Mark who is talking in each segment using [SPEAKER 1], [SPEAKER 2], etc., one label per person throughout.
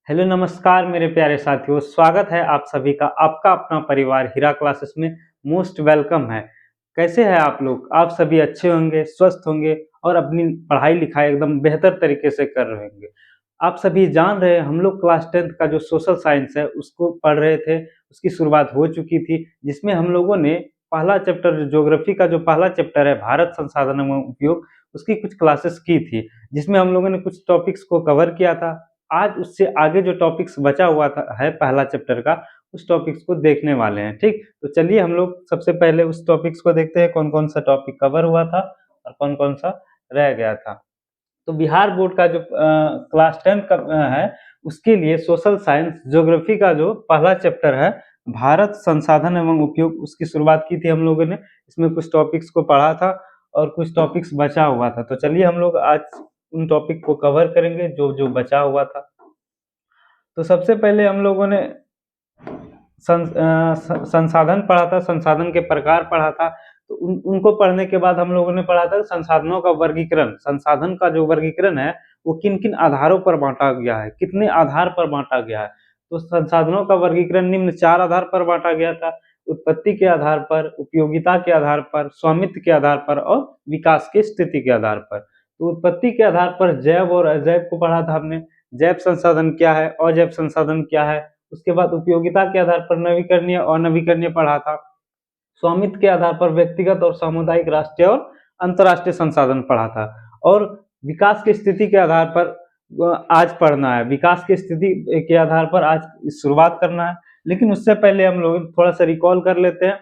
[SPEAKER 1] Hello नमस्कार मेरे प्यारे साथियों, स्वागत है आप सभी का आपका अपना परिवार हीरा क्लासेस में। मोस्ट वेलकम है। कैसे हैं आप लोग? आप सभी अच्छे होंगे, स्वस्थ होंगे और अपनी पढ़ाई लिखाई एकदम बेहतर तरीके से कर रहे होंगे। आप सभी जान रहे हैं हम लोग क्लास 10th का जो सोशल साइंस है उसको पढ़ रहे थे, उसकी शुरुआत हो चुकी थी, जिसमें हम लोगों ने पहला चैप्टर ज्योग्राफी का जो पहला चैप्टर है भारत संसाधन एवं उपयोग, उसकी कुछ क्लासेस की थी, जिसमें हम लोगों ने कुछ टॉपिक्स को कवर किया था। आज उससे आगे जो टॉपिक्स बचा हुआ था है पहला चैप्टर का, उस टॉपिक्स को देखने वाले हैं। ठीक, तो चलिए हम लोग सबसे पहले उस टॉपिक्स को देखते हैं, कौन कौन सा टॉपिक कवर हुआ था और कौन कौन सा रह गया था। तो बिहार बोर्ड का जो क्लास 10 का है, उसके लिए सोशल साइंस ज्योग्राफी का जो पहला चैप्टर है भारत संसाधन एवं उपयोग, उसकी शुरुआत की थी हम लोगों ने। इसमें कुछ टॉपिक्स को पढ़ा था और कुछ टॉपिक्स बचा हुआ था। तो चलिए हम लोग आज उन टॉपिक को कवर करेंगे जो जो बचा हुआ था। तो सबसे पहले हम लोगों ने संसाधन पढ़ा था, संसाधन के प्रकार पढ़ा था। तो उनको पढ़ने के बाद हम लोगों ने पढ़ा था संसाधनों का वर्गीकरण। संसाधन का जो वर्गीकरण है वो किन किन आधारों पर बांटा गया है, कितने आधार पर बांटा गया है। तो संसाधनों का वर्गीकरण निम्न 4 आधार पर बांटा गया था: उत्पत्ति के आधार पर, उपयोगिता के आधार पर, स्वामित्व के आधार पर और विकास की स्थिति के आधार पर। तो उत्पत्ति के आधार पर जैव और अजैव को पढ़ा था हमने। जैव संसाधन क्या है, अजैव संसाधन क्या है। उसके बाद उपयोगिता के आधार पर नवीकरणीय और अनवीकरणीय पढ़ा था। स्वामित्व के आधार पर व्यक्तिगत और सामुदायिक, राष्ट्रीय और अंतर्राष्ट्रीय संसाधन पढ़ा था। और विकास की स्थिति के आधार पर आज पढ़ना है। विकास की स्थिति के आधार पर आज शुरुआत करना है। लेकिन उससे पहले हम लोग थोड़ा सा रिकॉल कर लेते हैं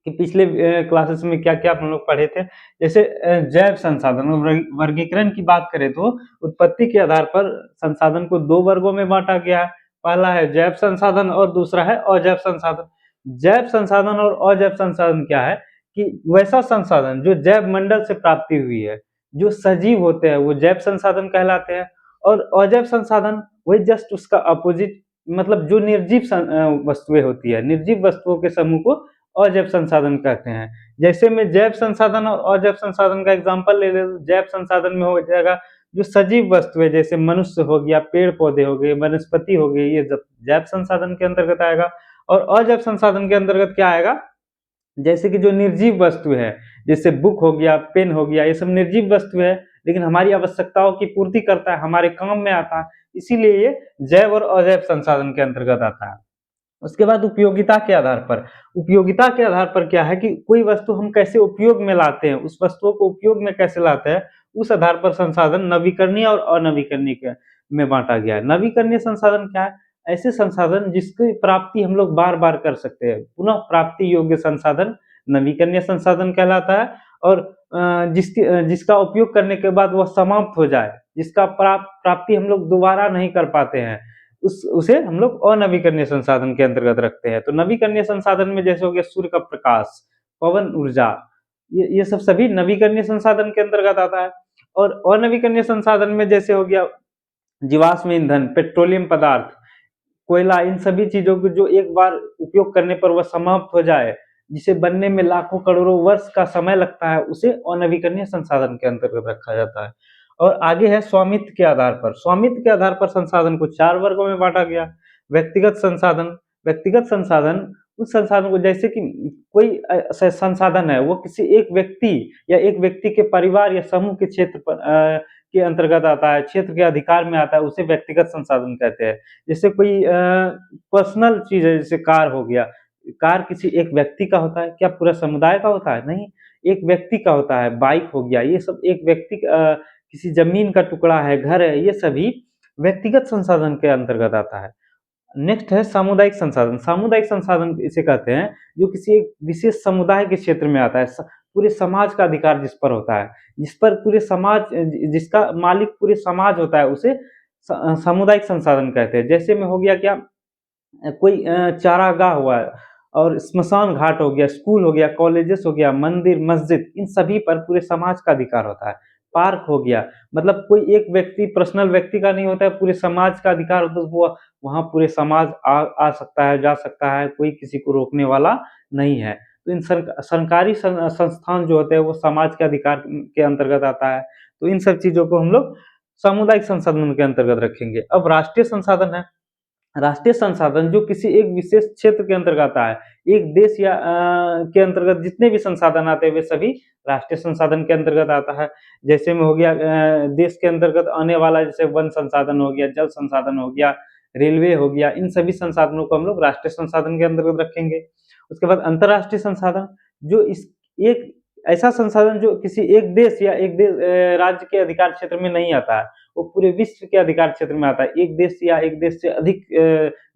[SPEAKER 1] कि पिछले क्लासेस में क्या क्या हम लोग पढ़े थे। जैसे जैव संसाधन वर्गीकरण की बात करें तो उत्पत्ति के आधार पर संसाधन को 2 वर्गों में बांटा गया है। पहला है जैव संसाधन और दूसरा है अजैव संसाधन। जैव संसाधन और अजैव संसाधन क्या है कि वैसा संसाधन जो जैव मंडल से प्राप्ति हुई है, जो सजीव होते हैं वो जैव संसाधन कहलाते हैं। और अजैव संसाधन वही जस्ट उसका अपोजिट, मतलब जो निर्जीव वस्तुएं होती है, निर्जीव वस्तुओं के समूह को अजैव संसाधन कहते हैं। जैसे मैं जैव संसाधन और अजैव संसाधन का एग्जांपल ले ले, जैव संसाधन में हो जाएगा जो सजीव वस्तु है, जैसे मनुष्य हो गया, पेड़ पौधे हो गए, वनस्पति हो गई, ये जैव संसाधन के अंतर्गत आएगा। और अजैव संसाधन के अंतर्गत क्या आएगा, जैसे कि जो निर्जीव वस्तु है, जैसे बुक हो गया, पेन हो गया, ये सब निर्जीव वस्तु है लेकिन हमारी आवश्यकताओं की पूर्ति करता है, हमारे काम में आता है, इसीलिए ये जैव और अजैव संसाधन के अंतर्गत आता है। उसके बाद उपयोगिता के आधार पर, उपयोगिता के आधार पर क्या है कि कोई वस्तु हम कैसे उपयोग में लाते हैं, उस वस्तुओं को उपयोग में कैसे लाते हैं, उस आधार पर संसाधन नवीकरणीय और अनवीकरणीय में बांटा गया है। नवीकरणीय संसाधन क्या है? ऐसे संसाधन जिसकी प्राप्ति हम लोग बार बार कर सकते हैं, पुनः प्राप्ति योग्य संसाधन नवीकरणीय संसाधन कहलाता है। और जिसका उपयोग करने के बाद वह समाप्त हो जाए, जिसका प्राप्ति हम लोग दोबारा नहीं कर पाते हैं, उसे हम लोग अनवीकरणीय संसाधन के अंतर्गत रखते हैं। तो नवीकरणीय संसाधन में जैसे हो गया सूर्य का प्रकाश, पवन ऊर्जा, ये सब सभी नवीकरणीय संसाधन के अंतर्गत आता है। और अनवीकरणीय संसाधन में जैसे हो गया जीवाश्म ईंधन, पेट्रोलियम पदार्थ, कोयला, इन सभी चीजों को जो एक बार उपयोग करने पर वह समाप्त हो जाए, जिसे बनने में लाखों करोड़ों वर्ष का समय लगता है, उसे अनवीकरणीय संसाधन के अंतर्गत रखा जाता है। और आगे है स्वामित्व के आधार पर। स्वामित्व के आधार पर संसाधन को 4 वर्गों में बांटा गया। व्यक्तिगत संसाधन, व्यक्तिगत संसाधन उस संसाधन को, जैसे कि कोई संसाधन है वो किसी एक व्यक्ति या एक व्यक्ति के परिवार या समूह के क्षेत्र पर के अंतर्गत आता है, क्षेत्र के अधिकार में आता है, उसे व्यक्तिगत संसाधन कहते हैं। जैसे कोई पर्सनल चीज है, जैसे कार हो गया, कार किसी एक व्यक्ति का होता है, क्या पूरा समुदाय का होता है? नहीं, एक व्यक्ति का होता है। बाइक हो गया, ये सब एक व्यक्ति किसी जमीन का टुकड़ा है, घर है, ये सभी व्यक्तिगत संसाधन के अंतर्गत आता है। नेक्स्ट है सामुदायिक संसाधन। सामुदायिक संसाधन इसे कहते हैं जो किसी एक विशेष समुदाय के क्षेत्र में आता है, पूरे समाज का अधिकार जिस पर होता है, जिस पर पूरे समाज, जिसका मालिक पूरे समाज होता है, उसे सामुदायिक संसाधन कहते हैं। जैसे में हो गया क्या, कोई चारागाह हुआ और स्मशान घाट हो गया, स्कूल हो गया, कॉलेजेस हो गया, मंदिर, मस्जिद, इन सभी पर पूरे समाज का अधिकार होता है। पार्क हो गया, मतलब कोई एक व्यक्ति, पर्सनल व्यक्ति का नहीं होता है, पूरे समाज का अधिकार होता है, वो वहाँ पूरे समाज आ सकता है, जा सकता है, कोई किसी को रोकने वाला नहीं है। तो इन सरकारी संस्थान जो होते हैं वो समाज के अधिकार के अंतर्गत आता है। तो इन सब चीज़ों को हम लोग सामुदायिक संसाधन के अंतर्गत रखेंगे। अब राष्ट्रीय संसाधन है, राष्ट्रीय संसाधन जो किसी एक विशेष क्षेत्र के अंतर्गत आता है, एक देश या के अंतर्गत जितने भी संसाधन आते हैं वे सभी राष्ट्रीय संसाधन के अंतर्गत आता है। जैसे में हो गया देश के अंतर्गत आने वाला, जैसे वन संसाधन हो गया, जल संसाधन हो गया, रेलवे हो गया, इन सभी संसाधनों को हम लोग राष्ट्रीय संसाधन के अंतर्गत रखेंगे। उसके बाद अंतर्राष्ट्रीय संसाधन, जो इस एक ऐसा संसाधन जो किसी एक देश या एक देश राज्य के अधिकार क्षेत्र में नहीं आता है, वो पूरे विश्व के अधिकार क्षेत्र में आता है। एक देश या एक देश से अधिक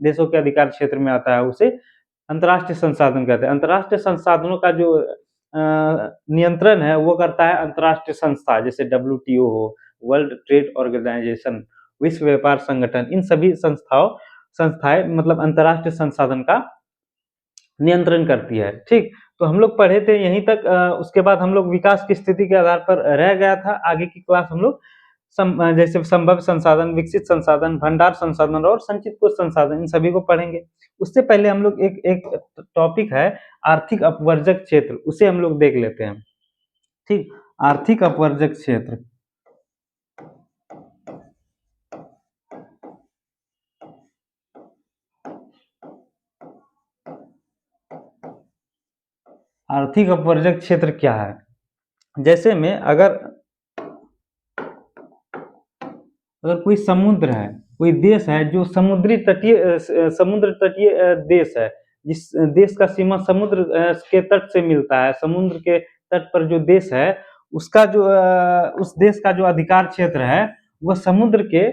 [SPEAKER 1] देशों के अधिकार क्षेत्र में आता है, उसे अंतर्राष्ट्रीय संसाधन कहते हैं। अंतर्राष्ट्रीय संसाधनों का जो नियंत्रण है वो करता है अंतर्राष्ट्रीय संस्था, जैसे WTO हो, वर्ल्ड ट्रेड ऑर्गेनाइजेशन, विश्व व्यापार संगठन, इन सभी संस्थाएं मतलब अंतर्राष्ट्रीय संसाधन का नियंत्रण करती है। ठीक, तो हम लोग पढ़े थे यहीं तक। उसके बाद हम लोग विकास की स्थिति के आधार पर रह गया था, आगे की क्लास हम लोग जैसे संभव संसाधन, विकसित संसाधन, भंडार संसाधन और संचित कुछ संसाधन, इन सभी को पढ़ेंगे। उससे पहले हम लोग एक एक टॉपिक है आर्थिक अपवर्जक क्षेत्र, उसे हम लोग देख लेते हैं। ठीक, आर्थिक अपवर्जक क्षेत्र। आर्थिक अपवर्जक क्षेत्र क्या है? जैसे में अगर कोई समुद्र है, कोई देश है जो समुद्र तटीय देश है, जिस देश का सीमा समुद्र के तट से मिलता है, समुद्र के तट पर जो देश है उसका जो उस देश का जो अधिकार क्षेत्र है वह समुद्र के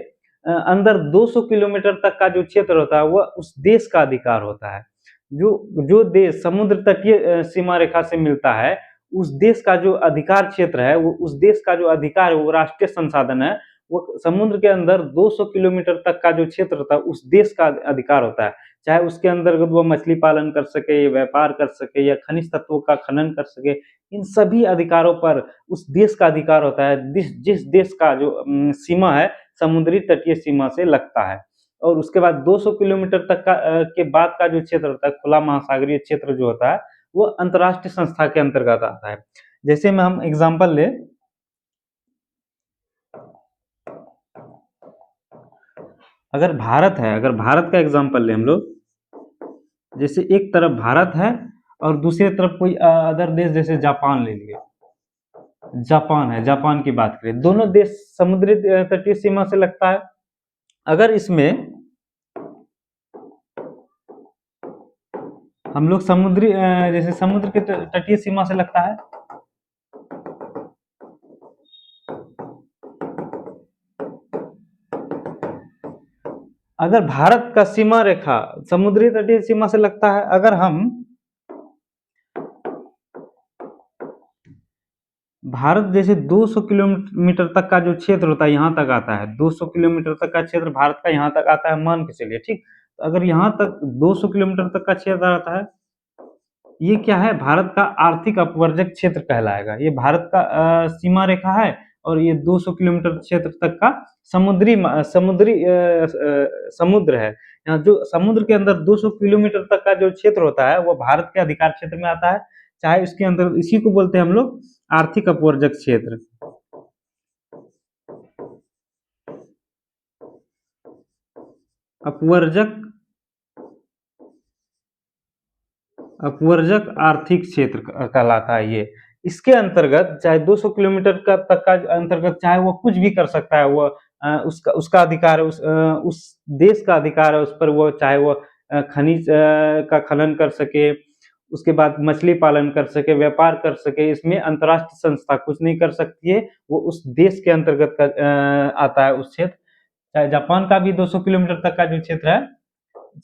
[SPEAKER 1] अंदर 200 किलोमीटर तक का जो क्षेत्र होता है वह उस देश का अधिकार होता है। जो देश समुद्र तटीय सीमा रेखा से मिलता है, उस देश का जो अधिकार क्षेत्र है, वो उस देश का जो अधिकार है, वो राष्ट्रीय संसाधन है, वो समुद्र के अंदर 200 किलोमीटर तक का जो क्षेत्र होता है उस देश का अधिकार होता है। चाहे उसके अंतर्गत वो मछली पालन कर सके, या व्यापार कर सके, या खनिज तत्वों का खनन कर सके, इन सभी अधिकारों पर उस देश का अधिकार होता है, जिस देश का जो सीमा है समुद्री तटीय सीमा से लगता है। और उसके बाद 200 किलोमीटर तक का के बाद का जो क्षेत्र होता है, खुला महासागरीय क्षेत्र जो होता है, वो अंतर्राष्ट्रीय संस्था के अंतर्गत आता है। जैसे में हम एग्जाम्पल ले, अगर भारत का एग्जाम्पल ले हम लोग, जैसे एक तरफ भारत है और दूसरी तरफ कोई अदर देश, जैसे जापान ले लिए, जापान है, जापान की बात करें, दोनों देश समुद्री तटीय सीमा से लगता है। अगर इसमें हम लोग जैसे समुद्र के तटीय सीमा से लगता है, अगर भारत का सीमा रेखा समुद्री तटीय सीमा से लगता है, अगर हम भारत जैसे 200 किलोमीटर तक का जो क्षेत्र होता है यहाँ तक आता है, 200 किलोमीटर तक का क्षेत्र भारत का यहाँ तक आता है, मान के चलिए। ठीक, तो अगर यहाँ तक 200 किलोमीटर तक का क्षेत्र आता है, ये क्या है, भारत का आर्थिक अपवर्जक क्षेत्र कहलाएगा। ये भारत का सीमा रेखा है और ये 200 किलोमीटर क्षेत्र तक का समुद्र है। यहाँ जो समुद्र के अंदर 200 किलोमीटर तक का जो क्षेत्र होता है वो भारत के अधिकार क्षेत्र में आता है, चाहे उसके अंदर, इसी को बोलते हैं हम लोग आर्थिक अपवर्जक क्षेत्र। अपवर्जक आर्थिक क्षेत्र कहलाता है ये। इसके अंतर्गत चाहे 200 किलोमीटर का तक का अंतर्गत चाहे वो कुछ भी कर सकता है, वो उसका अधिकार है, उस देश का अधिकार है उस पर, वो चाहे वो खनिज का खनन कर सके, उसके बाद मछली पालन कर सके, व्यापार कर सके, इसमें अंतर्राष्ट्रीय संस्था कुछ नहीं कर सकती है, वो उस देश के अंतर्गत आता है उस क्षेत्र। चाहे जापान का भी 200 किलोमीटर तक का जो क्षेत्र है,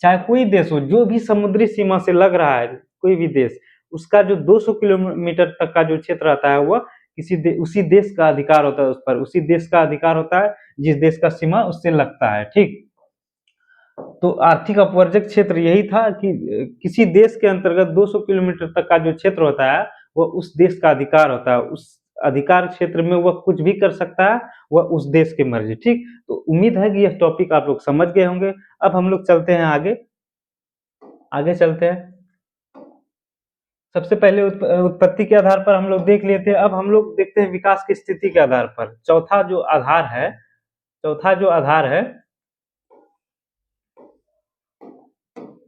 [SPEAKER 1] चाहे कोई देश हो जो भी समुद्री सीमा से लग रहा है, कोई भी देश, उसका जो 200 किलोमीटर तक का जो क्षेत्र आता है वह उसी देश का अधिकार होता है, उस पर उसी देश का अधिकार होता है जिस देश का सीमा उससे लगता है। ठीक, तो आर्थिक अपवर्जक क्षेत्र यही था कि किसी देश के अंतर्गत 200 किलोमीटर तक का जो क्षेत्र होता है वह उस देश का अधिकार होता है, उस अधिकार क्षेत्र में वह कुछ भी कर सकता है, वह उस देश की मर्जी। ठीक, तो उम्मीद है कि यह टॉपिक आप लोग समझ गए होंगे। अब हम लोग चलते हैं आगे चलते हैं। सबसे पहले उत्पत्ति के आधार पर हम लोग देख लिए थे, अब हम लोग देखते हैं विकास की स्थिति के आधार पर। चौथा जो आधार है चौथा जो आधार है,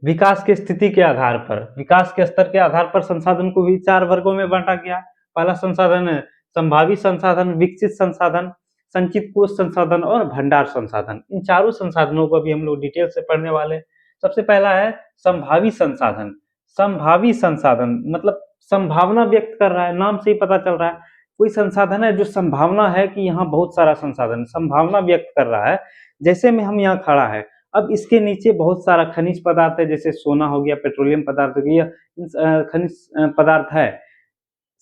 [SPEAKER 1] विकास की स्थिति के आधार पर, विकास के स्तर के आधार पर संसाधन को भी 4 वर्गों में बांटा गया। पहला संसाधन है संभावी संसाधन, विकसित संसाधन, संचित कोष संसाधन और भंडार संसाधन। इन चारों संसाधनों को भी हम लोग डिटेल से पढ़ने वाले हैं। सबसे पहला है संभावी संसाधन। संभावी संसाधन मतलब संभावना व्यक्त कर रहा है, नाम से ही पता चल रहा है। कोई संसाधन है जो संभावना है कि यहाँ बहुत सारा संसाधन, संभावना व्यक्त कर रहा है। जैसे में हम यहाँ खड़ा है, अब इसके नीचे बहुत सारा खनिज पदार्थ है, जैसे सोना हो गया, पेट्रोलियम पदार्थ हो गया, खनिज पदार्थ है।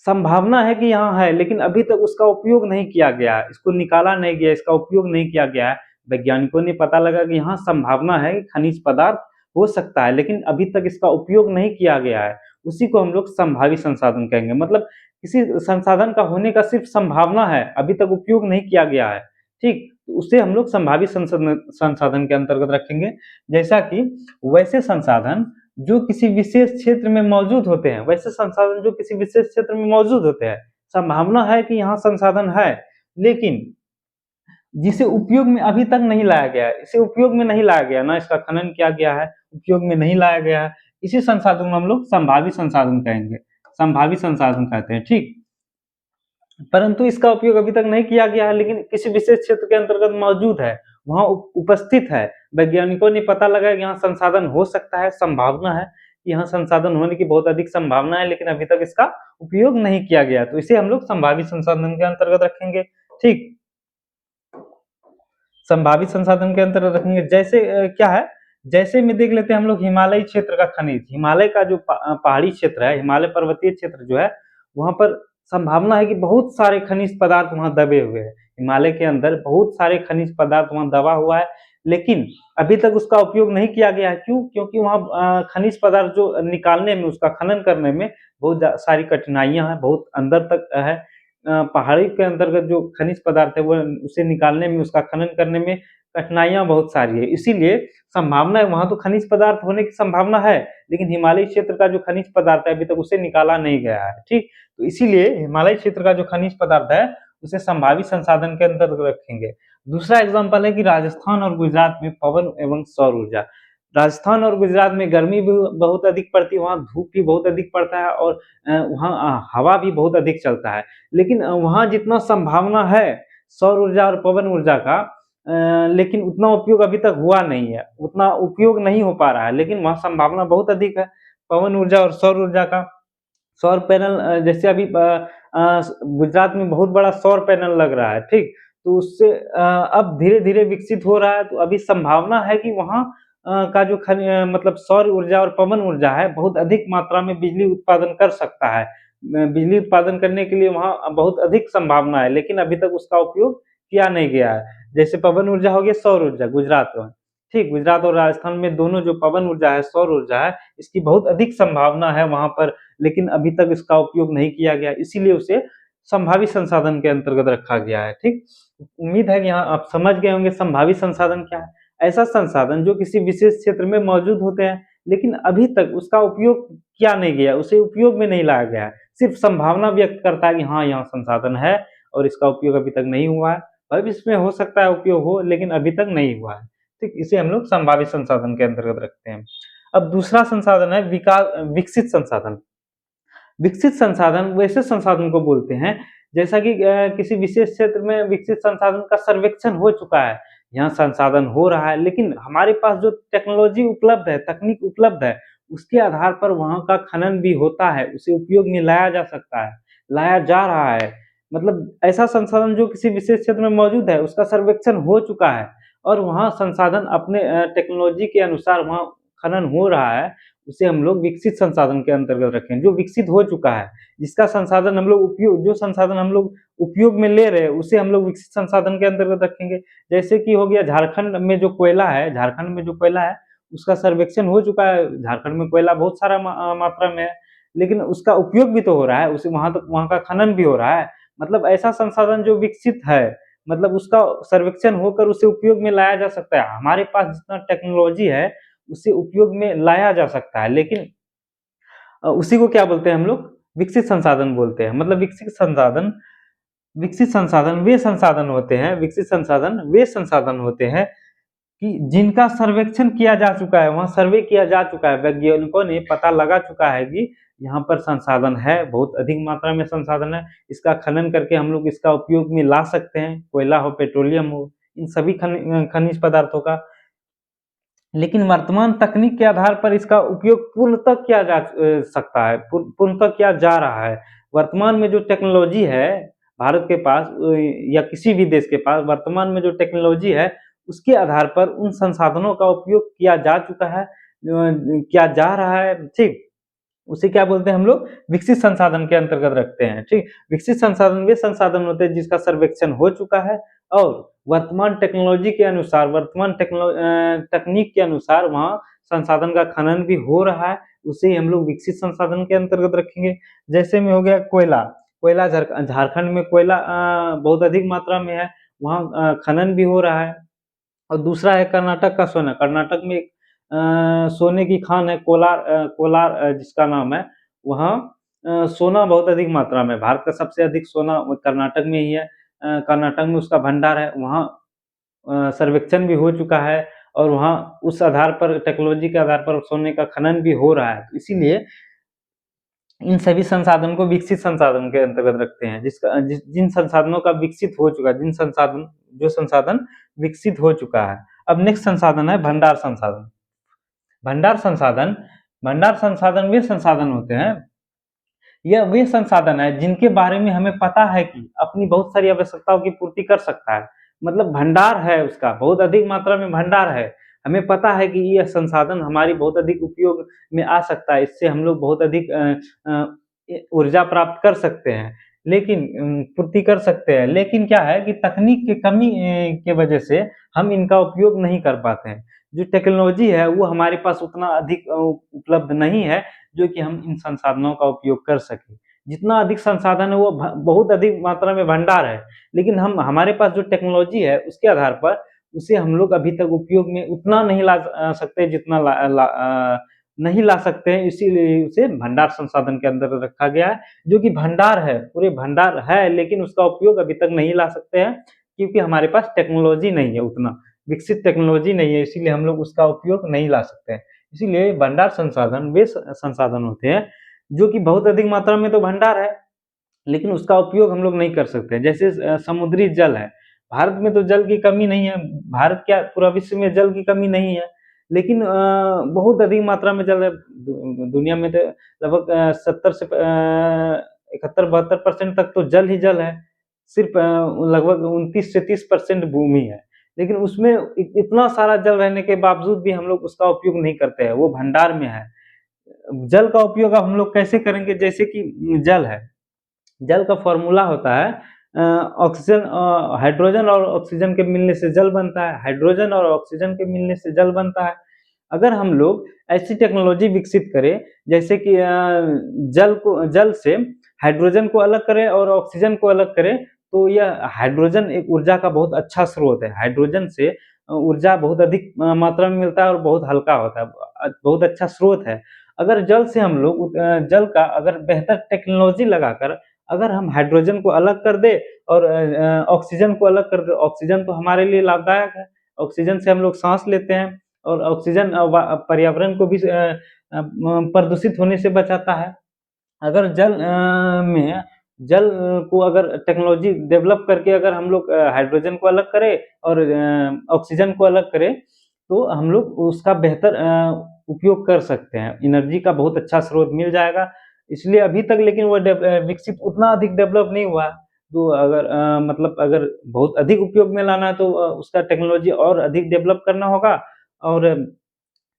[SPEAKER 1] संभावना है कि यहाँ है, लेकिन अभी तक उसका उपयोग नहीं किया गया है, इसको निकाला नहीं गया, इसका उपयोग नहीं किया गया है। वैज्ञानिकों ने पता लगा कि यहाँ संभावना है कि खनिज पदार्थ हो सकता है, लेकिन अभी तक इसका उपयोग नहीं किया गया है। उसी को हम लोग संभावी संसाधन कहेंगे। मतलब किसी संसाधन का होने का सिर्फ संभावना है, अभी तक उपयोग नहीं किया गया है। ठीक, तो उसे हम लोग संभावी संसाधन के अंतर्गत रखेंगे। जैसा कि वैसे संसाधन जो किसी विशेष क्षेत्र में मौजूद होते हैं, वैसे संसाधन जो किसी विशेष क्षेत्र में मौजूद होते हैं, संभावना है कि यहाँ संसाधन है, लेकिन जिसे उपयोग में अभी तक नहीं लाया गया है, इसे उपयोग में नहीं लाया गया, ना इसका खनन किया गया है, उपयोग में नहीं लाया गया है, इसी संसाधन को हम लोग संभावी संसाधन कहेंगे, संभावी संसाधन कहते हैं। ठीक, परंतु इसका उपयोग अभी तक नहीं किया गया है, लेकिन किसी विशेष क्षेत्र के अंतर्गत मौजूद है, वहाँ उपस्थित है। वैज्ञानिकों ने पता लगाया कि यहाँ संसाधन हो सकता है, संभावना है, यहाँ संसाधन होने की बहुत अधिक संभावना है, लेकिन अभी तक इसका उपयोग नहीं किया गया, तो इसे हम लोग संभावी संसाधन के अंतर्गत रखेंगे। ठीक, संभावित संसाधन के अंतर्गत रखेंगे। जैसे क्या है, जैसे में देख लेते हैं हम लोग हिमालयी क्षेत्र का खनिज, हिमालय का जो पहाड़ी क्षेत्र है, हिमालय पर्वतीय क्षेत्र जो है, वहाँ पर संभावना है कि बहुत सारे खनिज पदार्थ वहाँ दबे हुए हैं। हिमालय के अंदर बहुत सारे खनिज पदार्थ वहाँ दबा हुआ है, लेकिन अभी तक उसका उपयोग नहीं किया गया है। क्यों? क्योंकि वहाँ खनिज पदार्थ जो निकालने में, उसका खनन करने में बहुत सारी कठिनाइयां हैं, बहुत अंदर तक है। पहाड़ी के अंतर्गत जो खनिज पदार्थ है, वो उसे निकालने में, उसका खनन करने में कठिनाइयां बहुत सारी है। इसीलिए संभावना है, वहाँ तो खनिज पदार्थ होने की संभावना है, लेकिन हिमालयी क्षेत्र का जो खनिज पदार्थ है, अभी तक उसे निकाला नहीं गया है। ठीक, तो इसीलिए हिमालय क्षेत्र का जो खनिज पदार्थ है, उसे संभावित संसाधन के अंतर्गत रखेंगे। दूसरा एग्जाम्पल है कि राजस्थान और गुजरात में पवन एवं सौर ऊर्जा। राजस्थान और गुजरात में गर्मी भी बहुत अधिक पड़ती है, वहाँ धूप भी बहुत अधिक पड़ता है, और वहाँ हवा भी बहुत अधिक चलता है, लेकिन वहाँ जितना संभावना है सौर ऊर्जा और पवन ऊर्जा का, लेकिन उतना उपयोग अभी तक हुआ नहीं है, उतना उपयोग नहीं हो पा रहा है, लेकिन वहाँ संभावना बहुत अधिक है पवन ऊर्जा और सौर ऊर्जा का। सौर पैनल जैसे अभी गुजरात में बहुत बड़ा सौर पैनल लग रहा है। ठीक, तो उससे अब धीरे-धीरे विकसित हो रहा है, तो अभी संभावना है कि वहाँ का जो मतलब सौर ऊर्जा और पवन ऊर्जा है, बहुत अधिक मात्रा में बिजली उत्पादन कर सकता है। बिजली उत्पादन करने के लिए वहाँ बहुत अधिक संभावना है, लेकिन अभी तक उसका उपयोग किया नहीं गया है। जैसे पवन ऊर्जा हो गया, सौर ऊर्जा गुजरात में। ठीक, गुजरात और राजस्थान में दोनों जो पवन ऊर्जा है, सौर ऊर्जा है, इसकी बहुत अधिक संभावना है वहाँ पर, लेकिन अभी तक इसका उपयोग नहीं किया गया, इसीलिए उसे संभावित संसाधन के अंतर्गत रखा गया है। ठीक, उम्मीद है कि यहाँ आप समझ गए होंगे संभावित संसाधन क्या है। ऐसा संसाधन जो किसी विशेष क्षेत्र में मौजूद होते हैं, लेकिन अभी तक उसका उपयोग किया नहीं गया, उसे उपयोग में नहीं लाया गया है, सिर्फ संभावना व्यक्त करता है कि हाँ, यहाँ संसाधन है और इसका उपयोग अभी तक नहीं हुआ है। भविष्य में हो सकता है उपयोग हो, लेकिन अभी तक नहीं हुआ है। ठीक, इसे हम लोग संभावित संसाधन के अंतर्गत रखते हैं। अब दूसरा संसाधन है विकसित संसाधन। विकसित संसाधन वैसे संसाधन को बोलते हैं, जैसा कि किसी विशेष क्षेत्र में विकसित संसाधन का सर्वेक्षण हो चुका है, यहाँ संसाधन हो रहा है, लेकिन हमारे पास जो टेक्नोलॉजी उपलब्ध है, तकनीक उपलब्ध है, उसके आधार पर वहाँ का खनन भी होता है, उसे उपयोग में लाया जा सकता है, लाया जा रहा है। मतलब ऐसा संसाधन जो किसी विशेष क्षेत्र में मौजूद है, उसका सर्वेक्षण हो चुका है, और वहाँ संसाधन अपने टेक्नोलॉजी के अनुसार वहाँ खनन हो रहा है, उसे हम लोग विकसित संसाधन के अंतर्गत रखें। जो विकसित हो चुका है, जिसका संसाधन हम लोग उपयोग, जो संसाधन हम लोग उपयोग में ले रहे हैं, उसे हम लोग विकसित संसाधन के अंतर्गत रखेंगे। जैसे कि हो गया झारखंड में जो कोयला है, झारखंड में जो कोयला है, उसका सर्वेक्षण हो चुका है। झारखंड में कोयला बहुत सारा मात्रा में है, लेकिन उसका उपयोग भी तो हो रहा है, उसे वहाँ का खनन भी हो रहा है। मतलब ऐसा संसाधन जो विकसित है, मतलब उसका सर्वेक्षण होकर उसे उपयोग में लाया जा सकता है। हमारे पास जितना टेक्नोलॉजी है, उसे उपयोग में लाया जा सकता है, लेकिन उसी को क्या बोलते हैं हम लोग, विकसित संसाधन बोलते हैं। मतलब विकसित संसाधन विकसित संसाधन वे संसाधन होते हैं, विकसित संसाधन वे संसाधन होते हैं कि जिनका सर्वेक्षण किया जा चुका है, वहाँ सर्वे किया जा चुका है, वैज्ञानिकों ने पता लगा चुका है कि यहाँ पर संसाधन है, बहुत अधिक मात्रा में संसाधन है, इसका खनन करके हम लोग इसका उपयोग में ला सकते हैं, कोयला हो, पेट्रोलियम हो, इन सभी खनिज पदार्थों का। लेकिन वर्तमान तकनीक के आधार पर इसका उपयोग पूर्णतः किया जा सकता है, पूर्णतः किया जा रहा है। वर्तमान में जो टेक्नोलॉजी है भारत के पास या किसी भी देश के पास, वर्तमान में जो टेक्नोलॉजी है उसके आधार पर उन संसाधनों का उपयोग किया जा चुका है, किया जा रहा है, ठीक। उसे क्या बोलते हैं हम लोग, विकसित संसाधन के अंतर्गत रखते हैं, ठीक। विकसित संसाधन वे संसाधन होते हैं जिसका सर्वेक्षण हो चुका है और वर्तमान टेक्नोलॉजी के अनुसार, वर्तमान तकनीक के अनुसार वहाँ संसाधन का खनन भी हो रहा है, उसे हम लोग विकसित संसाधन के अंतर्गत रखेंगे। जैसे में हो गया कोयला, कोयला झारखंड में कोयला बहुत अधिक मात्रा में है, वहाँ खनन भी हो रहा है। और दूसरा है कर्नाटक का सोना, कर्नाटक में एक सोने की खान है, कोलार जिसका नाम है, वहाँ सोना बहुत अधिक मात्रा में, भारत का सबसे अधिक सोना कर्नाटक में ही है। कर्नाटक में उसका भंडार है, वहाँ सर्वेक्षण भी हो चुका है और वहाँ उस आधार पर, टेक्नोलॉजी के आधार पर सोने का खनन भी हो रहा है। इसीलिए इन सभी संसाधन को विकसित संसाधन के अंतर्गत रखते हैं, जिन संसाधनों का विकसित हो चुका है, जो संसाधन विकसित हो चुका है। अब नेक्स्ट संसाधन है भंडार संसाधन। भंडार संसाधन वे संसाधन होते हैं, यह वे संसाधन है जिनके बारे में हमें पता है कि अपनी बहुत सारी आवश्यकताओं की पूर्ति कर सकता है, मतलब भंडार है उसका, बहुत अधिक मात्रा में भंडार है, हमें पता है कि यह संसाधन हमारी बहुत अधिक उपयोग में आ सकता है, इससे हम लोग बहुत अधिक ऊर्जा प्राप्त कर सकते हैं, लेकिन पूर्ति कर सकते हैं, लेकिन क्या है कि तकनीक की कमी के वजह से हम इनका उपयोग नहीं कर पाते हैं। जो टेक्नोलॉजी है वो हमारे पास उतना अधिक उपलब्ध नहीं है जो कि हम इन संसाधनों का उपयोग कर सकें। जितना अधिक संसाधन है वो बहुत अधिक मात्रा में भंडार है, लेकिन हमारे पास जो टेक्नोलॉजी है उसके आधार पर उसे हम लोग अभी तक उपयोग में उतना नहीं ला सकते जितना नहीं ला सकते हैं, इसीलिए उसे भंडार संसाधन के अंदर रखा गया है, जो कि भंडार है, पूरे भंडार है, लेकिन उसका उपयोग अभी तक नहीं ला सकते हैं क्योंकि हमारे पास टेक्नोलॉजी नहीं है, उतना विकसित टेक्नोलॉजी नहीं है, इसीलिए हम लोग उसका उपयोग नहीं ला सकते हैं। इसीलिए भंडार संसाधन वे संसाधन होते हैं जो कि बहुत अधिक मात्रा में तो भंडार है, लेकिन उसका उपयोग हम लोग नहीं कर सकते। जैसे समुद्री जल है, भारत में तो जल की कमी नहीं है, भारत क्या पूरा विश्व में जल की कमी नहीं है, लेकिन बहुत अधिक मात्रा में जल है। दुनिया में तो लगभग 70 से 71-72% तक तो जल ही जल है, सिर्फ लगभग 29 से 30% भूमि है, लेकिन उसमें इतना सारा जल रहने के बावजूद भी हम लोग उसका उपयोग नहीं करते हैं, वो भंडार में है। जल का उपयोग अब हम लोग कैसे करेंगे, जैसे कि जल है, जल का फॉर्मूला होता है ऑक्सीजन, हाइड्रोजन और ऑक्सीजन के मिलने से जल बनता है, हाइड्रोजन और ऑक्सीजन के मिलने से जल बनता है। अगर हम लोग ऐसी टेक्नोलॉजी विकसित करें जैसे कि जल से हाइड्रोजन को अलग करें और ऑक्सीजन को अलग करें, तो यह हाइड्रोजन एक ऊर्जा का बहुत अच्छा स्रोत है। हाइड्रोजन से ऊर्जा बहुत अधिक मात्रा में मिलता है और बहुत हल्का होता है, बहुत अच्छा स्रोत है। अगर जल से हम लोग जल का अगर बेहतर टेक्नोलॉजी लगाकर अगर हम हाइड्रोजन को अलग कर दें और ऑक्सीजन को अलग कर दें, ऑक्सीजन तो हमारे लिए लाभदायक है, ऑक्सीजन से हम लोग सांस लेते हैं और ऑक्सीजन पर्यावरण को भी प्रदूषित होने से बचाता है। अगर जल को अगर टेक्नोलॉजी डेवलप करके अगर हम लोग हाइड्रोजन को अलग करें और ऑक्सीजन को अलग करें, तो हम लोग उसका बेहतर उपयोग कर सकते हैं, एनर्जी का बहुत अच्छा स्रोत मिल जाएगा। इसलिए अभी तक लेकिन वो विकसित उतना अधिक डेवलप नहीं हुआ, तो अगर मतलब अगर बहुत अधिक उपयोग में लाना है तो उसका टेक्नोलॉजी और अधिक डेवलप करना होगा और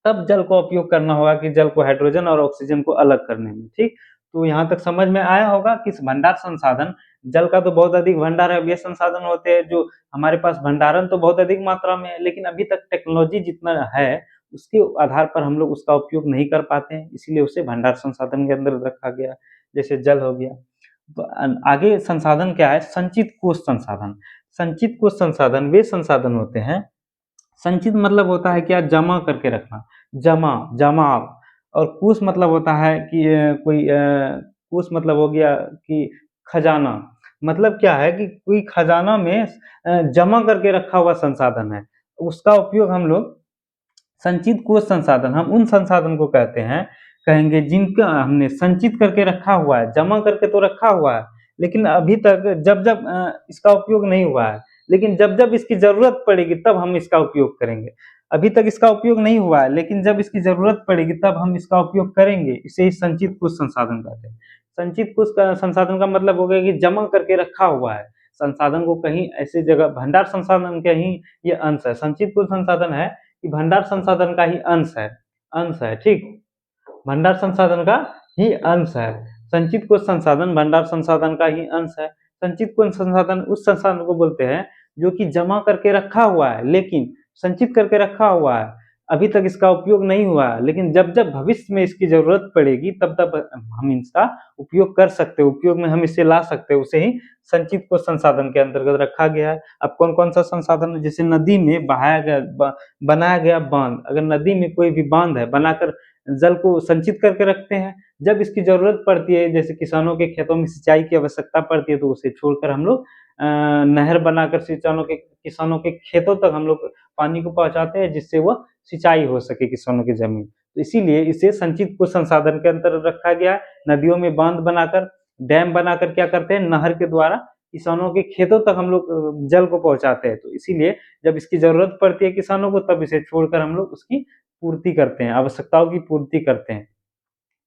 [SPEAKER 1] तब जल का उपयोग करना होगा कि जल को हाइड्रोजन और ऑक्सीजन को अलग करने में, ठीक। तो यहाँ तक समझ में आया होगा कि भंडार संसाधन, जल का तो बहुत अधिक भंडार है, वे संसाधन होते हैं जो हमारे पास भंडारण तो बहुत अधिक मात्रा में है, लेकिन अभी तक टेक्नोलॉजी जितना है उसके आधार पर हम लोग उसका उपयोग नहीं कर पाते हैं, इसीलिए उसे भंडार संसाधन के अंदर रखा गया, जैसे जल हो गया। तो आगे संसाधन क्या है, संचित कोष संसाधन। संचित कोष संसाधन वे संसाधन होते हैं, संचित मतलब होता है क्या, जमा करके रखना, जमाव, और कोष मतलब होता है कि कोष मतलब हो गया कि खजाना, मतलब क्या है कि कोई खजाना में जमा करके रखा हुआ संसाधन है, उसका उपयोग हम लोग संचित कोष संसाधन, हम उन संसाधन को कहते हैं, कहेंगे जिनका हमने संचित करके रखा हुआ है, जमा करके तो रखा हुआ है, लेकिन अभी तक जब-जब इसका उपयोग नहीं हुआ है, लेकिन जब-जब इसकी ज़रूरत पड़ेगी तब हम इसका उपयोग करेंगे। अभी तक इसका उपयोग नहीं हुआ है, लेकिन जब इसकी ज़रूरत पड़ेगी तब हम इसका उपयोग करेंगे, इसे ही संचित कोष संसाधन कहते हैं। संचित कोष का संसाधन का मतलब हो गया कि जमा करके रखा हुआ है, संसाधन को कहीं ऐसी जगह, भंडार संसाधन का ही ये अंश है। संचित कोष संसाधन है कि भंडार संसाधन का ही अंश है, ठीक? भंडार संसाधन का ही अंश है। संचित कोष संसाधन भंडार संसाधन का ही अंश है। संचित कोष संसाधन उस संसाधन को बोलते हैं जो कि जमा करके रखा हुआ है, लेकिन संचित करके रखा हुआ है, अभी तक इसका उपयोग नहीं हुआ है, लेकिन जब-जब भविष्य में इसकी ज़रूरत पड़ेगी तब-तब हम इसका उपयोग कर सकते हैं, उपयोग में हम इसे ला सकते हैं, उसे ही संचित कोष संसाधन के अंतर्गत रखा गया है। अब कौन-कौन सा संसाधन है? जैसे नदी में बहाया गया बनाया गया बाँध, अगर नदी में कोई भी बाँध है बनाकर जल को संचित करके रखते हैं, जब इसकी ज़रूरत पड़ती है, जैसे किसानों के खेतों में सिंचाई की आवश्यकता पड़ती है, तो उसे छोड़कर हम लोग नहर बनाकर किसानों के खेतों तक हम लोग पानी को पहुँचाते हैं, जिससे वह सिंचाई हो सके किसानों की ज़मीन। तो इसीलिए इसे संचित कोष संसाधन के अंतर्गत रखा गया है। नदियों में बाँध बनाकर, डैम बनाकर क्या करते हैं, नहर के द्वारा किसानों के खेतों तक हम लोग जल को पहुँचाते हैं। तो इसीलिए जब इसकी ज़रूरत पड़ती है किसानों को, तब इसे छोड़कर हम लोग उसकी पूर्ति करते हैं, आवश्यकताओं की पूर्ति करते हैं।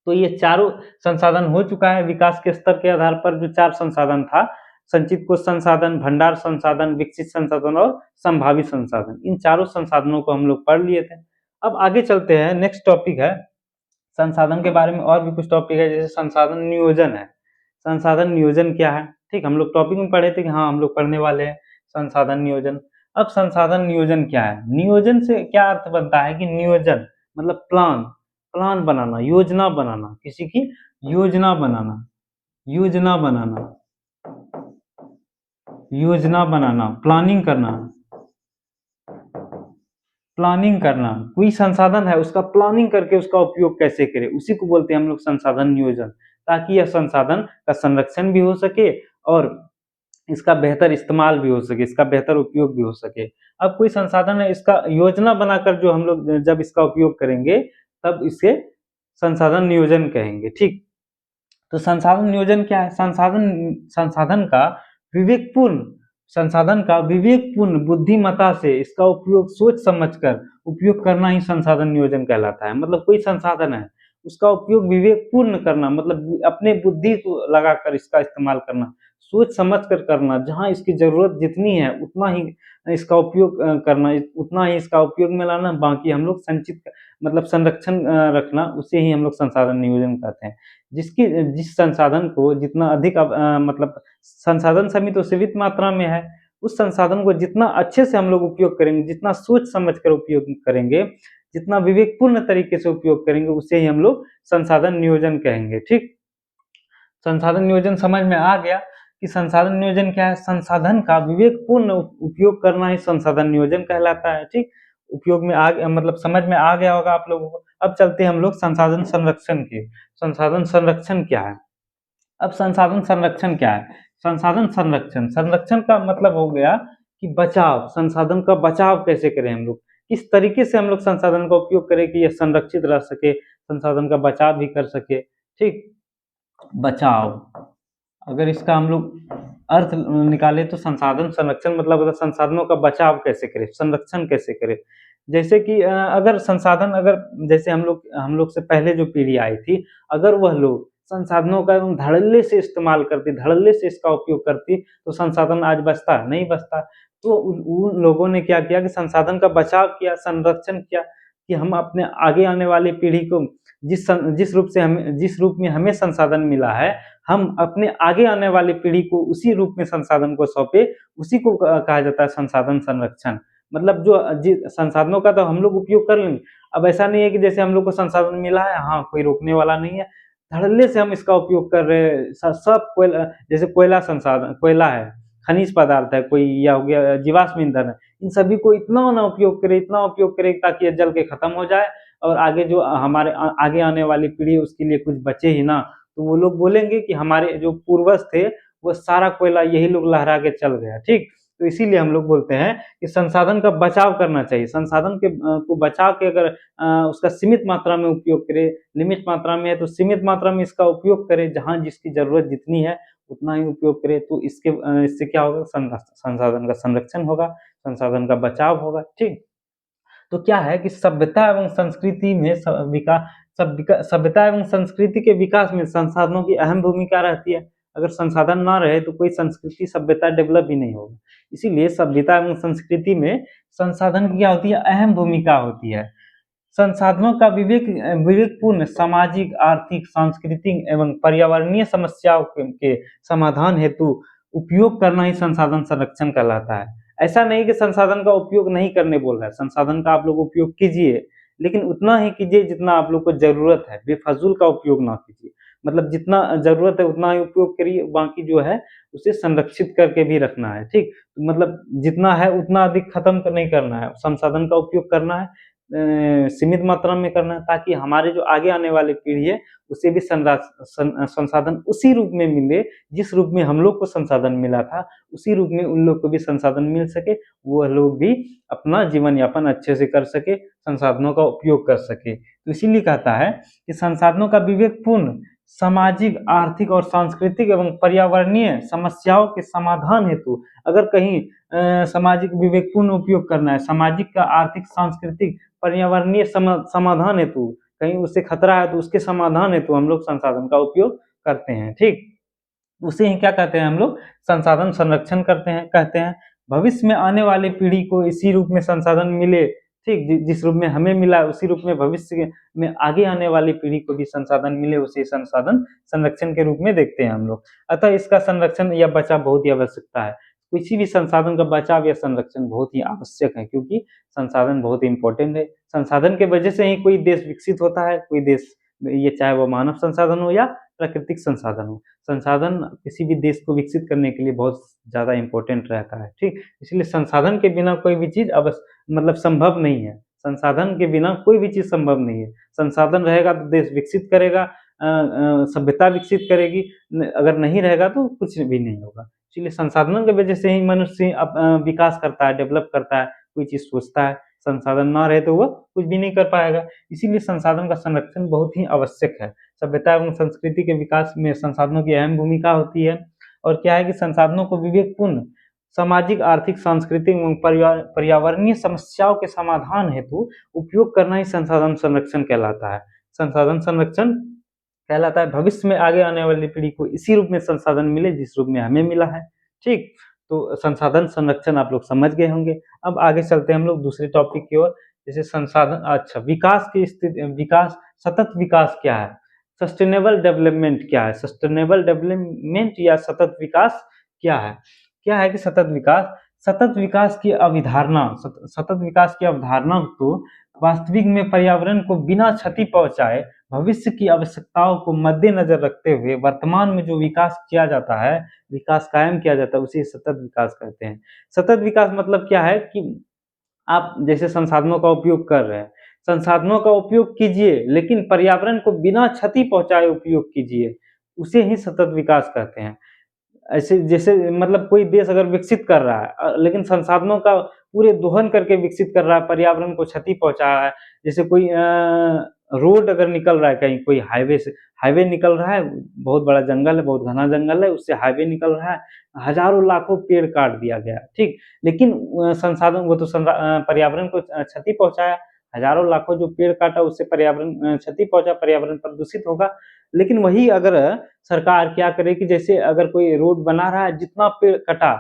[SPEAKER 1] तो ये चारों संसाधन हो चुका है विकास के स्तर के आधार पर, जो 4 संसाधन था, संचित कोष संसाधन, भंडार संसाधन, विकसित संसाधन और संभावित संसाधन। इन चारों संसाधनों को हम लोग पढ़ लिए थे। अब आगे चलते हैं, नेक्स्ट टॉपिक है संसाधन के बारे में। और भी कुछ टॉपिक है, जैसे संसाधन नियोजन है। संसाधन नियोजन क्या है? ठीक, हम लोग टॉपिक में पढ़े थे कि हाँ, हम लोग पढ़ने वाले हैं संसाधन नियोजन। अब संसाधन नियोजन क्या है? नियोजन से क्या अर्थ बनता है कि नियोजन मतलब प्लान बनाना, योजना बनाना, किसी की योजना बनाना, योजना बनाना, योजना बनाना, प्लानिंग करना। कोई संसाधन है, उसका प्लानिंग करके उसका उपयोग कैसे करें, उसी को बोलते हैं हम लोग संसाधन नियोजन, ताकि यह संसाधन का संरक्षण भी हो सके और इसका बेहतर इस्तेमाल भी हो सके, इसका बेहतर उपयोग भी हो सके। अब कोई संसाधन है, इसका योजना बनाकर जो हम लोग जब इसका उपयोग करेंगे, तब इसे संसाधन नियोजन कहेंगे, ठीक? तो संसाधन नियोजन क्या है? संसाधन का विवेकपूर्ण बुद्धिमत्ता से इसका उपयोग सोच समझकर उपयोग करना ही संसाधन नियोजन कहलाता है। मतलब कोई संसाधन है, उसका उपयोग विवेकपूर्ण करना, मतलब अपने बुद्धि को लगाकर इसका इस्तेमाल करना, सोच समझ कर करना, जहाँ इसकी ज़रूरत जितनी है उतना ही इसका उपयोग करना, उतना ही इसका उपयोग में लाना, बाकी हम लोग मतलब संरक्षण रखना, उसे ही हम लोग संसाधन नियोजन कहते हैं। जिस संसाधन को जितना अधिक मतलब संसाधन सीमित और सीमित मात्रा में है, उस संसाधन को जितना अच्छे से हम लोग उपयोग करेंगे, जितना सोच समझ कर उपयोग करेंगे, जितना विवेकपूर्ण तरीके से उपयोग करेंगे, उसे ही हम लोग संसाधन नियोजन कहेंगे, ठीक? संसाधन नियोजन समझ में आ गया कि संसाधन नियोजन क्या है? संसाधन का विवेकपूर्ण उपयोग करना ही संसाधन नियोजन कहलाता है, ठीक? उपयोग में मतलब समझ में आ गया होगा आप लोगों को। अब चलते हैं हम लोग संसाधन संरक्षण की। संसाधन संरक्षण क्या है? अब संसाधन संरक्षण क्या है? संरक्षण का मतलब हो गया कि बचाव, संसाधन का बचाव कैसे करें हम लोग? किस तरीके से हम लोग संसाधन का उपयोग करें कि यह संरक्षित रह सके, संसाधन का बचाव भी कर सके, ठीक? बचाव, अगर इसका हम लोग अर्थ निकाले तो संसाधन संरक्षण मतलब होता है संसाधनों का बचाव कैसे करें, संरक्षण कैसे करें। जैसे कि अगर जैसे हम लोग से पहले जो पीढ़ी आई थी, अगर वह लोग संसाधनों का एकदम धड़ल्ले से इस्तेमाल करती, धड़ल्ले से इसका उपयोग करती, तो संसाधन आज बचता? नहीं बचता। तो उन लोगों ने क्या किया कि संसाधन का बचाव किया, संरक्षण किया, कि हम अपने आगे आने वाली पीढ़ी को जिस रूप में हमें संसाधन मिला है, हम अपने आगे आने वाली पीढ़ी को उसी रूप में संसाधन को सौंपे, उसी को कहा जाता है संसाधन संरक्षण। मतलब संसाधनों का तो हम लोग उपयोग कर लेंगे। अब ऐसा नहीं है कि जैसे हम लोग को संसाधन मिला है, हाँ, कोई रोकने वाला नहीं है, धड़ल्ले से हम इसका उपयोग कर रहे हैं। सब कोयला, जैसे कोयला है, खनिज पदार्थ है कोई, या हो गया जीवाश्म ईंधन है, इन सभी को इतना उपयोग करें ताकि ये जल के खत्म हो जाए, और आगे जो हमारे आगे आने वाली पीढ़ी है उसके लिए कुछ बचे ही ना। तो वो लोग बोलेंगे कि हमारे जो पूर्वज थे, वो सारा कोयला यही लोग लहरा के चल गया, ठीक। तो इसीलिए हम लोग बोलते हैं कि संसाधन का बचाव करना चाहिए। संसाधन के को बचा के अगर उसका सीमित मात्रा में उपयोग करें, लिमिट मात्रा में है तो सीमित मात्रा में इसका उपयोग करें, जहाँ जिसकी ज़रूरत जितनी है उतना ही उपयोग करें, तो इससे क्या होगा, संसाधन का संरक्षण होगा, संसाधन का बचाव होगा, ठीक। तो क्या है कि सभ्यता एवं संस्कृति में सभ्यता एवं संस्कृति के विकास में संसाधनों की अहम भूमिका रहती है। अगर संसाधन ना रहे तो कोई संस्कृति सभ्यता डेवलप ही नहीं होगी। इसीलिए सभ्यता एवं संस्कृति में संसाधन की क्या होती है, अहम भूमिका होती है। संसाधनों का विवेकपूर्ण सामाजिक, आर्थिक, सांस्कृतिक एवं पर्यावरणीय समस्याओं के समाधान हेतु उपयोग करना ही संसाधन संरक्षण कहलाता है। ऐसा नहीं कि संसाधन का उपयोग नहीं करने बोल रहा है, संसाधन का आप लोग उपयोग कीजिए, लेकिन उतना ही कीजिए जितना आप लोग को ज़रूरत है, बेफज़ूल का उपयोग ना कीजिए। मतलब जितना ज़रूरत है उतना ही उपयोग करिए, बाकी जो है उसे संरक्षित करके भी रखना है, ठीक? मतलब जितना है उतना अधिक खत्म नहीं करना है, संसाधन का उपयोग करना है, सीमित मात्रा में करना है, ताकि हमारे जो आगे आने वाली पीढ़ी है उसे भी संसाधन उसी रूप में मिले जिस रूप में हम लोग को संसाधन मिला था, उसी रूप में उन लोग को भी संसाधन मिल सके, वो लोग भी अपना जीवन यापन अच्छे से कर सके, संसाधनों का उपयोग कर सके। तो इसीलिए कहता है कि संसाधनों का विवेकपूर्ण सामाजिक, आर्थिक और सांस्कृतिक एवं पर्यावरणीय समस्याओं के समाधान हेतु अगर कहीं सामाजिक विवेकपूर्ण उपयोग करना है, सामाजिक का, आर्थिक, सांस्कृतिक, पर्यावरणीय समाधान हेतु कहीं उससे खतरा है तो उसके समाधान हेतु हम लोग संसाधन का उपयोग करते हैं, ठीक। उसे ही क्या कहते हैं हम लोग, संसाधन संरक्षण करते हैं, कहते हैं। भविष्य में आने वाली पीढ़ी को इसी रूप में संसाधन मिले, ठीक, जिस रूप में हमें मिला उसी रूप में भविष्य में आगे आने वाली पीढ़ी को भी संसाधन मिले, उसे संसाधन संरक्षण के रूप में देखते हैं हम लोग। अतः इसका संरक्षण या बचाव बहुत ही आवश्यकता है। किसी भी संसाधन का बचाव या संरक्षण बहुत ही आवश्यक है, क्योंकि संसाधन बहुत ही इम्पोर्टेंट है। संसाधन के वजह से ही कोई देश विकसित होता है, कोई देश, ये चाहे वो मानव संसाधन हो या प्राकृतिक संसाधन हो। संसाधन किसी भी देश को विकसित करने के लिए बहुत ज़्यादा इम्पोर्टेंट रहता है, ठीक। इसलिए संसाधन के बिना कोई भी चीज़ मतलब संभव नहीं है। संसाधन के बिना कोई भी चीज़ संभव नहीं है। संसाधन रहेगा तो देश विकसित करेगा, सभ्यता विकसित करेगी, अगर नहीं रहेगा तो कुछ भी नहीं होगा। इसलिए संसाधनों की वजह से ही मनुष्य विकास करता है, डेवलप करता है, कोई चीज़ सोचता है। संसाधन ना रहे तो वो कुछ भी नहीं कर पाएगा। इसीलिए संसाधन का संरक्षण बहुत ही आवश्यक है। सभ्यता एवं संस्कृति के विकास में संसाधनों की अहम भूमिका होती है। और क्या है कि संसाधनों को विवेकपूर्ण सामाजिक, आर्थिक, सांस्कृतिक एवं पर्यावरणीय समस्याओं के समाधान हेतु उपयोग करना ही संसाधन संरक्षण कहलाता है। संसाधन संरक्षण कहलाता है भविष्य में आगे आने वाली पीढ़ी को इसी रूप में संसाधन मिले जिस रूप में हमें मिला है, ठीक। तो संसाधन संरक्षण आप लोग समझ गए होंगे। अब आगे चलते हैं हम लोग दूसरे टॉपिक की ओर। जैसे संसाधन, अच्छा, विकास की स्थिति, विकास, सतत विकास क्या है, सस्टेनेबल डेवलपमेंट क्या है, सस्टेनेबल डेवलपमेंट या सतत विकास क्या है। क्या है कि सतत विकास की अवधारणा, सतत विकास की अवधारणा को वास्तविक में पर्यावरण को बिना क्षति पहुंचाए भविष्य की आवश्यकताओं को मद्देनजर रखते हुए वर्तमान में जो विकास किया जाता है, विकास कायम किया जाता है, उसे सतत विकास कहते हैं। सतत विकास मतलब क्या है कि आप जैसे संसाधनों का उपयोग कर रहे हैं, संसाधनों का उपयोग कीजिए लेकिन पर्यावरण को बिना क्षति पहुंचाए उपयोग कीजिए, उसे ही सतत विकास कहते हैं। ऐसे जैसे मतलब कोई देश अगर विकसित कर रहा है लेकिन संसाधनों का पूरे दोहन करके विकसित कर रहा है, पर्यावरण को क्षति पहुँचा रहा है। जैसे कोई रोड अगर निकल रहा है कहीं, कोई हाईवे निकल रहा है, बहुत बड़ा जंगल है, बहुत घना जंगल है, उससे हाईवे निकल रहा है, हज़ारों लाखों पेड़ काट दिया गया, ठीक। लेकिन संसाधन वो तो पर्यावरण को क्षति पहुँचाया, हज़ारों लाखों जो पेड़ काटा उससे पर्यावरण क्षति पहुँचा, पर्यावरण प्रदूषित होगा। लेकिन वही अगर सरकार क्या करे कि जैसे अगर कोई रोड बना रहा है, जितना पेड़ कटा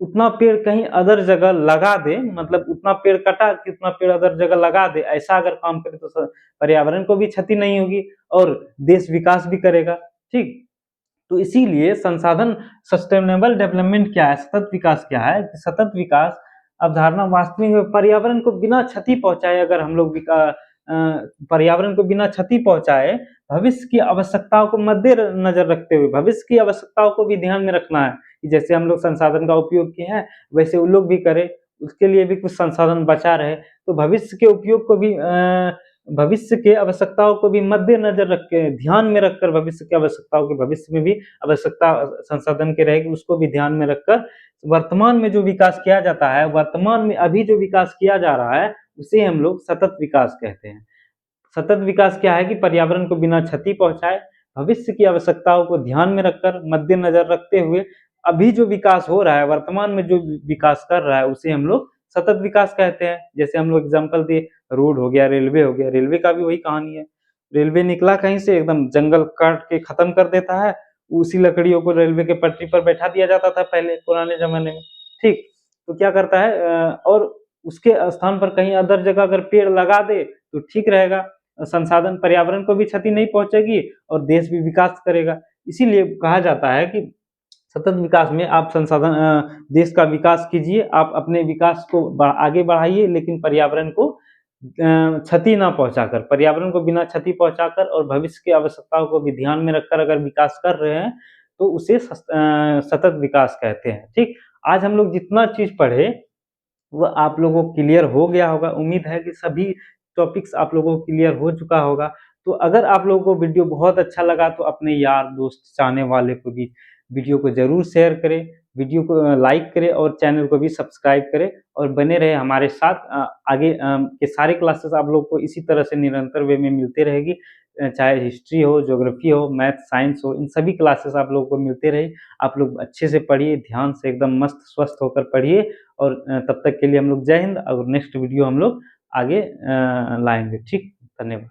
[SPEAKER 1] उतना पेड़ कहीं अदर जगह लगा दे, मतलब उतना पेड़ कटा कितना पेड़ अदर जगह लगा दे, ऐसा अगर काम करे तो पर्यावरण को भी क्षति नहीं होगी और देश विकास भी करेगा, ठीक। तो इसीलिए संसाधन, सस्टेनेबल डेवलपमेंट क्या है, सतत विकास क्या है, सतत विकास अवधारणा वास्तविक में पर्यावरण को बिना क्षति पहुंचाए, अगर हम लोग पर्यावरण को बिना क्षति पहुंचाए भविष्य की आवश्यकताओं को मद्देनजर रखते हुए, भविष्य की आवश्यकताओं को भी ध्यान में रखना है कि जैसे हम लोग संसाधन का उपयोग किए हैं वैसे वो लोग भी करें, उसके लिए भी कुछ संसाधन बचा रहे, तो भविष्य के उपयोग को भी भविष्य के आवश्यकताओं को भी मद्देनज़र रख के, ध्यान में रखकर, भविष्य की आवश्यकताओं की भविष्य में भी आवश्यकता संसाधन की रहेगी, उसको भी ध्यान में रखकर वर्तमान में जो विकास किया जाता है, वर्तमान में अभी जो विकास किया जा रहा है, उसे हम लोग सतत विकास कहते हैं। सतत विकास क्या है कि पर्यावरण को बिना क्षति पहुँचाए, भविष्य की आवश्यकताओं को ध्यान में रखकर, मद्देनज़र रखते हुए अभी जो विकास हो रहा है, वर्तमान में जो विकास कर रहा है, उसे हम लोग सतत विकास कहते हैं। जैसे हम लोग एग्ज़ाम्पल दिए, रोड हो गया, रेलवे का भी वही कहानी है। रेलवे निकला कहीं से, एकदम जंगल काट के खत्म कर देता है, उसी लकड़ियों को रेलवे के पटरी पर बैठा दिया जाता था पहले पुराने ज़माने में, ठीक? तो क्या करता है और उसके स्थान पर कहीं अदर जगह अगर पेड़ लगा दे, तो ठीक रहेगा। संसाधन पर्यावरण को भी क्षति नहीं पहुँचेगी और देश भी विकास करेगा। इसीलिए कहा जाता है कि सतत विकास में आप देश का विकास कीजिए, आप अपने विकास को आगे बढ़ाइए, लेकिन पर्यावरण को क्षति ना पहुँचाकर, पर्यावरण को बिना क्षति पहुँचाकर और भविष्य की आवश्यकताओं को भी ध्यान में रखकर अगर विकास कर रहे हैं, तो उसे सतत विकास कहते हैं, ठीक? आज हम लोग जितना चीज़ पढ़े, वो आप लोगों को क्लियर हो गया होगा। उम्मीद है कि सभी टॉपिक्स आप लोगों को क्लियर हो चुका होगा। तो अगर आप लोगों को वीडियो बहुत अच्छा लगा, तो अपने यार, दोस्त, चाहने वाले को भी वीडियो को ज़रूर शेयर करें, वीडियो को लाइक करें और चैनल को भी सब्सक्राइब करें और बने रहें हमारे साथ। आगे के सारे क्लासेस आप लोग को इसी तरह से निरंतर वे में मिलते रहेगी। चाहे हिस्ट्री हो, ज्योग्राफी हो, मैथ, साइंस हो, इन सभी क्लासेस आप लोगों को मिलते रहे। आप लोग अच्छे से पढ़िए, ध्यान से एकदम मस्त स्वस्थ होकर पढ़िए और तब तक के लिए हम लोग जय हिंद और नेक्स्ट वीडियो हम लोग आगे लाएँगे। ठीक? धन्यवाद।